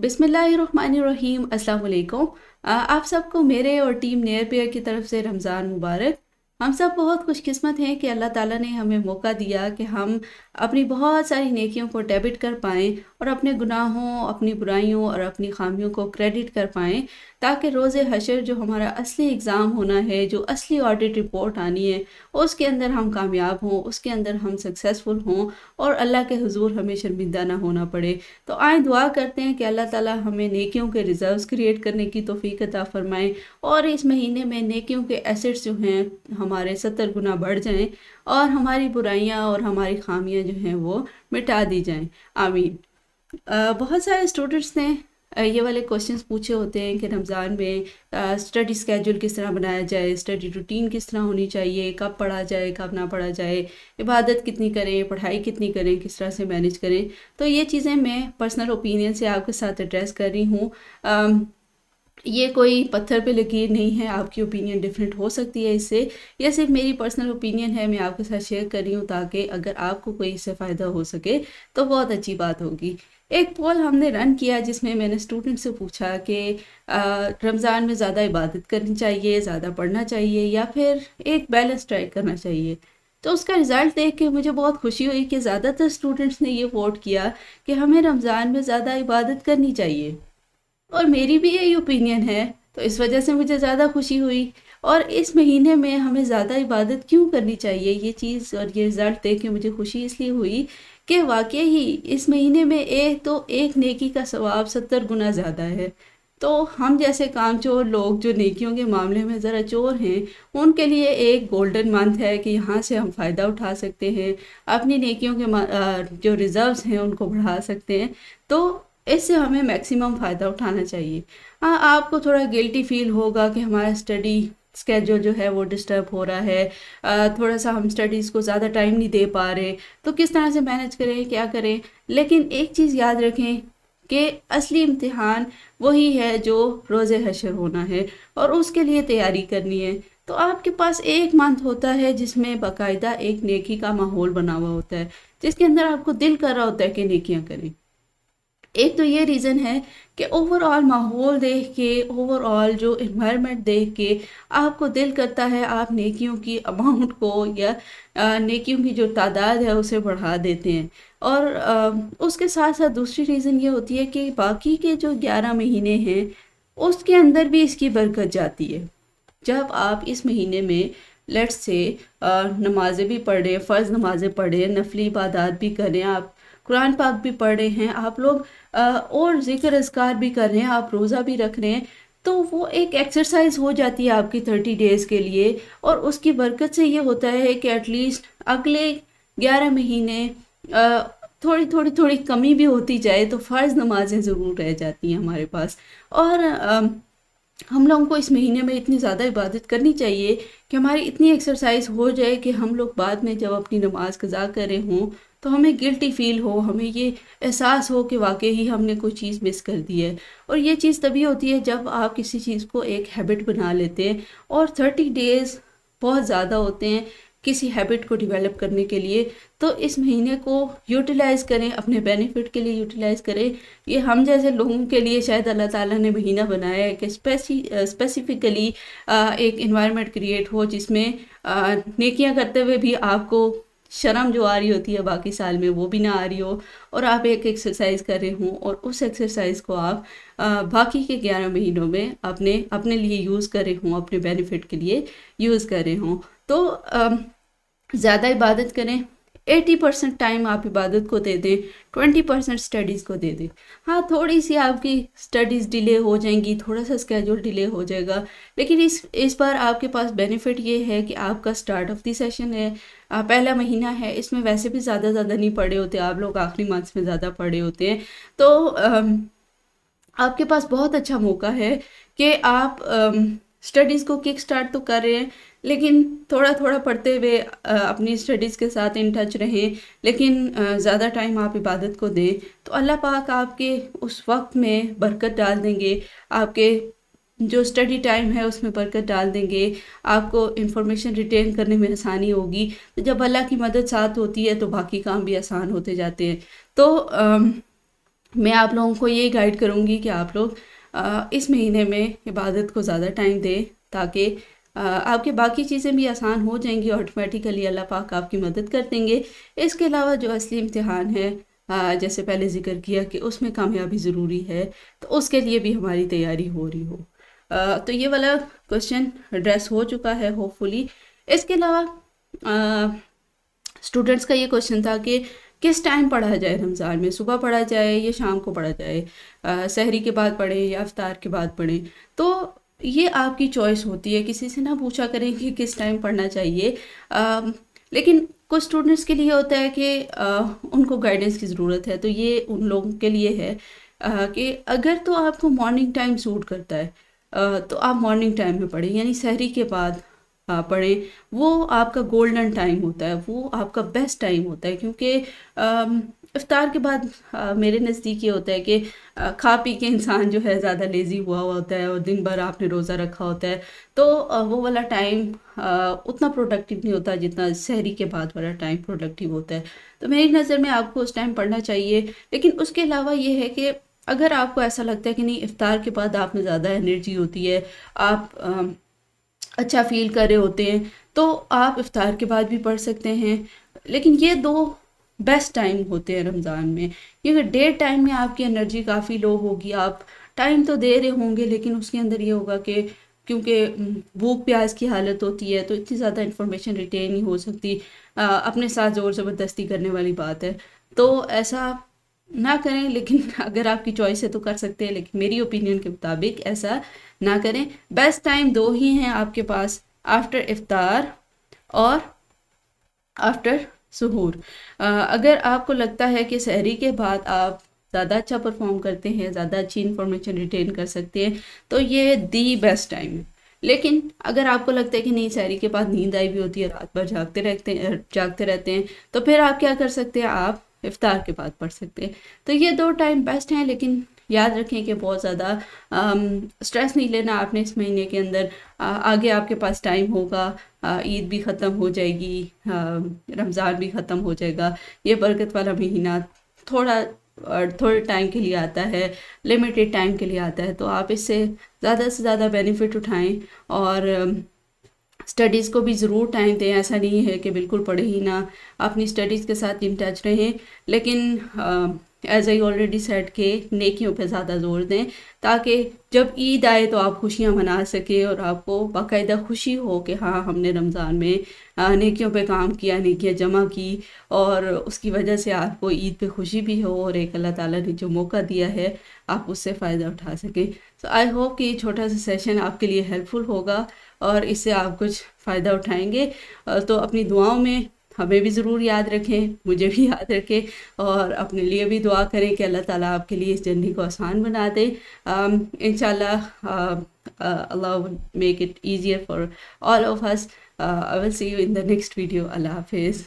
बिस्मिल्लाहिर्रहमानिर्रहीम। अस्सलाम वालेकुम। आप सबको मेरे और टीम नियर पेयर की तरफ से रमज़ान मुबारक। हम सब बहुत खुशकिस्मत हैं कि अल्लाह ताला ने हमें मौका दिया कि हम अपनी बहुत सारी नेकियों को डेबिट कर पाएँ और अपने गुनाहों, अपनी बुराइयों और अपनी खामियों को क्रेडिट कर पाएँ, ताकि रोज़े हशर जो हमारा असली एग्ज़ाम होना है, जो असली ऑडिट रिपोर्ट आनी है, उसके अंदर हम कामयाब हों, उसके अंदर हम सक्सेसफुल हों और अल्लाह के हुज़ूर हमें शर्मिंदा ना होना पड़े। तो आए दुआ करते हैं कि अल्लाह ताला हमें नेकियों के रिज़र्व्स क्रिएट करने की तौफ़ीक अता फ़रमाए और इस महीने में नेकियों के एसेट्स जो हैं हमारे 70 गुना बढ़ जाएँ और हमारी बुराइयाँ और हमारी ख़ामियाँ जो हैं वो मिटा दी जाएँ। आमीन। बहुत सारे स्टूडेंट्स ने ये वाले क्वेश्चंस पूछे होते हैं कि रमज़ान में स्टडी स्केड्यूल किस तरह बनाया जाए, स्टडी रूटीन किस तरह होनी चाहिए, कब पढ़ा जाए, कब ना पढ़ा जाए, इबादत कितनी करें, पढ़ाई कितनी करें, किस तरह से मैनेज करें। तो ये चीज़ें मैं पर्सनल ओपिनियन से आपके साथ एड्रेस कर रही हूँ। ये कोई पत्थर पे लकीर नहीं है, आपकी ओपिनियन डिफरेंट हो सकती है इससे। यह सिर्फ मेरी पर्सनल ओपिनियन है, मैं आपके साथ शेयर कर रही हूँ ताकि अगर आपको कोई इससे फ़ायदा हो सके तो बहुत अच्छी बात होगी। एक पोल हमने रन किया जिसमें मैंने स्टूडेंट से पूछा कि रमज़ान में ज़्यादा इबादत करनी चाहिए, ज़्यादा पढ़ना चाहिए या फिर एक बैलेंस स्ट्राइक करना चाहिए। तो उसका रिज़ल्ट देख के मुझे बहुत खुशी हुई कि ज़्यादातर स्टूडेंट्स ने ये वोट किया कि हमें रमज़ान में ज़्यादा इबादत करनी चाहिए और मेरी भी यही ओपिनियन है। तो इस वजह से मुझे ज़्यादा खुशी हुई। और इस महीने में हमें ज़्यादा इबादत क्यों करनी चाहिए, ये चीज़ और ये रिज़ल्ट देख के मुझे खुशी इसलिए हुई कि वाकई ही इस महीने में एक नेकी का सवाब 70 गुना ज़्यादा है। तो हम जैसे कामचोर लोग जो नेकियों के मामले में ज़रा चोर हैं, उनके लिए एक गोल्डन मंथ है कि यहाँ से हम फ़ायदा उठा सकते हैं, अपनी नेकियों के जो रिज़र्व्स हैं उनको बढ़ा सकते हैं। तो इससे हमें मैक्सिमम फ़ायदा उठाना चाहिए। हाँ, आपको थोड़ा गिल्टी फील होगा कि हमारा स्टडी स्केड्यूल जो है वो डिस्टर्ब हो रहा है, थोड़ा सा हम स्टडीज़ को ज़्यादा टाइम नहीं दे पा रहे, तो किस तरह से मैनेज करें, क्या करें। लेकिन एक चीज़ याद रखें कि असली इम्तिहान वही है जो रोज़े हशर होना है और उसके लिए तैयारी करनी है। तो आपके पास एक मंथ होता है जिसमें बाकायदा एक नेकी का माहौल बना हुआ होता है, जिसके अंदर आपको दिल कर रहा होता है कि नेकियां करें। एक तो ये रीज़न है कि ओवरऑल माहौल देख के, ओवरऑल जो इन्वायरमेंट देख के आपको दिल करता है आप नेकियों की अमाउंट को या नेकियों की जो तादाद है उसे बढ़ा देते हैं। और उसके साथ साथ दूसरी रीज़न ये होती है कि बाकी के जो 11 महीने हैं उसके अंदर भी इसकी बरकत जाती है। जब आप इस महीने में लेट्स से नमाज़ें भी पढ़ें, फ़र्ज़ नमाज़ें पढ़ें, नफली इबादत भी करें, आप कुरान पाक भी पढ़ रहे हैं, आप लोग और ज़िक्र अज़कार भी कर रहे हैं, आप रोज़ा भी रख रहे हैं, तो वो एक एक्सरसाइज हो जाती है आपकी 30 डेज़ के लिए। और उसकी बरकत से ये होता है कि एटलीस्ट अगले 11 महीने थोड़ी थोड़ी थोड़ी कमी भी होती जाए तो फ़र्ज़ नमाज़ें ज़रूर रह जाती हैं हमारे पास। और हम लोगों को इस महीने में इतनी ज़्यादा इबादत करनी चाहिए कि हमारी इतनी एक्सरसाइज हो जाए कि हम लोग बाद में जब अपनी नमाज कज़ा कर रहे हों तो हमें गिल्टी फील हो, हमें ये एहसास हो कि वाकई ही हमने कोई चीज़ मिस कर दी है। और ये चीज़ तभी होती है जब आप किसी चीज़ को एक हैबिट बना लेते हैं। और 30 डेज़ बहुत ज़्यादा होते हैं किसी हैबिट को डेवलप करने के लिए। तो इस महीने को यूटिलाइज़ करें, अपने बेनिफिट के लिए यूटिलाइज़ करें। ये हम जैसे लोगों के लिए शायद अल्लाह ताला ने महीना बनाया है कि स्पेसिफिकली एक इन्वायरमेंट क्रिएट हो जिसमें नेकियां करते हुए भी आपको शर्म जो आ रही होती है बाकी साल में वो भी ना आ रही हो, और आप एक एक्सरसाइज कर रहे हों और उस एक्सरसाइज को आप बाकी के 11 महीनों में अपने अपने लिए यूज़ कर रहे हों, अपने बेनिफिट के लिए यूज़ कर रहे हों। तो ज़्यादा इबादत करें। 80% टाइम आप इबादत को दे दें, 20% स्टडीज़ को दे दें। हाँ, थोड़ी सी आपकी स्टडीज़ डिले हो जाएंगी, थोड़ा सा स्केड्यूल डिले हो जाएगा, लेकिन इस बार आपके पास बेनिफिट ये है कि आपका स्टार्ट ऑफ द सेशन है, पहला महीना है, इसमें वैसे भी ज़्यादा नहीं पढ़े होते आप लोग, आखिरी मंथ्स में ज़्यादा पढ़े होते हैं। तो आपके पास बहुत अच्छा मौका है कि आप स्टडीज़ को किक स्टार्ट तो कर रहे हैं, लेकिन थोड़ा थोड़ा पढ़ते हुए अपनी स्टडीज़ के साथ इन टच रहें, लेकिन ज़्यादा टाइम आप इबादत को दें तो अल्लाह पाक आपके उस वक्त में बरकत डाल देंगे, आपके जो स्टडी टाइम है उसमें बरकत डाल देंगे, आपको इंफॉर्मेशन रिटेन करने में आसानी होगी। तो जब अल्लाह की मदद साथ होती है तो बाकी काम भी आसान होते जाते हैं। तो मैं आप लोगों को ये गाइड करूँगी कि आप लोग इस महीने में इबादत को ज़्यादा टाइम दें, ताकि आपके बाकी चीज़ें भी आसान हो जाएंगी, ऑटोमेटिकली अल्लाह पाक आपकी मदद कर देंगे। इसके अलावा जो असली इम्तिहान है, जैसे पहले ज़िक्र किया कि उसमें कामयाबी ज़रूरी है, तो उसके लिए भी हमारी तैयारी हो रही हो। तो ये वाला क्वेश्चन एड्रेस हो चुका है होपफुली। इसके अलावा स्टूडेंट्स का ये क्वेश्चन था कि किस टाइम पढ़ा जाए रमज़ान में, सुबह पढ़ा जाए या शाम को पढ़ा जाए, सहरी के बाद पढ़ें या इफ्तार के बाद पढ़ें। तो ये आपकी चॉइस होती है, किसी से ना पूछा करें कि किस टाइम पढ़ना चाहिए। लेकिन कुछ स्टूडेंट्स के लिए होता है कि उनको गाइडेंस की ज़रूरत है, तो ये उन लोगों के लिए है कि अगर तो आपको मॉर्निंग टाइम सूट करता है तो आप मॉर्निंग टाइम में पढ़ें, यानी सहरी के बाद पढ़ें। वो आपका गोल्डन टाइम होता है, वो आपका बेस्ट टाइम होता है, क्योंकि इफ्तार के बाद मेरे नज़दीक ये होता है कि खा पी के इंसान जो है ज़्यादा लेज़ी हुआ होता है और दिन भर आपने रोज़ा रखा होता है, तो वो वाला टाइम उतना प्रोडक्टिव नहीं होता जितना सहरी के बाद वाला टाइम प्रोडक्टिव होता है। तो मेरी नज़र में आपको उस टाइम पढ़ना चाहिए। लेकिन उसके अलावा ये है कि अगर आपको ऐसा लगता है कि नहीं, इफ्तार के बाद आप में ज़्यादा एनर्जी होती है, आप अच्छा फील कर रहे होते हैं, तो आप इफ्तार के बाद भी पढ़ सकते हैं। लेकिन ये दो बेस्ट टाइम होते हैं रमज़ान में, क्योंकि डे टाइम में आपकी एनर्जी काफ़ी लो होगी, आप टाइम तो दे रहे होंगे लेकिन उसके अंदर ये होगा कि क्योंकि भूख प्यास की हालत होती है, तो इतनी ज़्यादा इन्फॉर्मेशन रिटेन नहीं हो सकती, अपने साथ ज़ोर ज़बरदस्ती करने वाली बात है। तो ऐसा ना करें, लेकिन अगर आपकी चॉइस है तो कर सकते हैं, लेकिन मेरी ओपिनियन के मुताबिक ऐसा ना करें। बेस्ट टाइम दो ही हैं आपके पास, आफ्टर इफ्तार और आफ्टर सुहूर। अगर आपको लगता है कि सहरी के बाद आप ज़्यादा अच्छा परफॉर्म करते हैं, ज़्यादा अच्छी इन्फॉर्मेशन रिटेन कर सकते हैं, तो ये दी बेस्ट टाइम है। लेकिन अगर आपको लगता है कि नहीं, सहरी के बाद नींद आई भी होती है, रात भर जागते रहते हैं, तो फिर आप क्या कर सकते हैं, आप इफ्तार के बाद पढ़ सकते हैं। तो ये दो टाइम बेस्ट हैं, लेकिन याद रखें कि बहुत ज़्यादा स्ट्रेस नहीं लेना आपने इस महीने के अंदर। आगे आपके पास टाइम होगा, ईद भी ख़त्म हो जाएगी, रमज़ान भी ख़त्म हो जाएगा। ये बरकत वाला महीना थोड़े टाइम के लिए आता है, लिमिटेड टाइम के लिए आता है, तो आप इससे ज़्यादा से ज़्यादा बेनिफिट उठाएं और स्टडीज़ को भी ज़रूर टाइम दें। ऐसा नहीं है कि बिल्कुल पढ़े ही ना, अपनी स्टडीज़ के साथ इन टच रहें, लेकिन एज आई ऑलरेडी सेड के नेकियों पे ज़्यादा जोर दें, ताकि जब ईद आए तो आप खुशियाँ मना सकें और आपको बाकायदा खुशी हो कि हाँ, हमने रमज़ान में नेकियों पे काम किया, नेकियां जमा की, और उसकी वजह से आपको ईद पे खुशी भी हो और एक अल्लाह ताला ने जो मौका दिया है आप उससे फ़ायदा उठा सकें। सो आई होप कि ये छोटा सा सेशन आपके लिए हेल्पफुल होगा और इससे आप कुछ फ़ायदा उठाएंगे। तो अपनी दुआओं में हमें भी ज़रूर याद रखें, मुझे भी याद रखें, और अपने लिए भी दुआ करें कि अल्लाह ताला आपके लिए इस जर्नी को आसान बना दे। इंशाल्लाह अल्लाह will make it easier for all of us. I will see you in the next video. Allah Hafiz.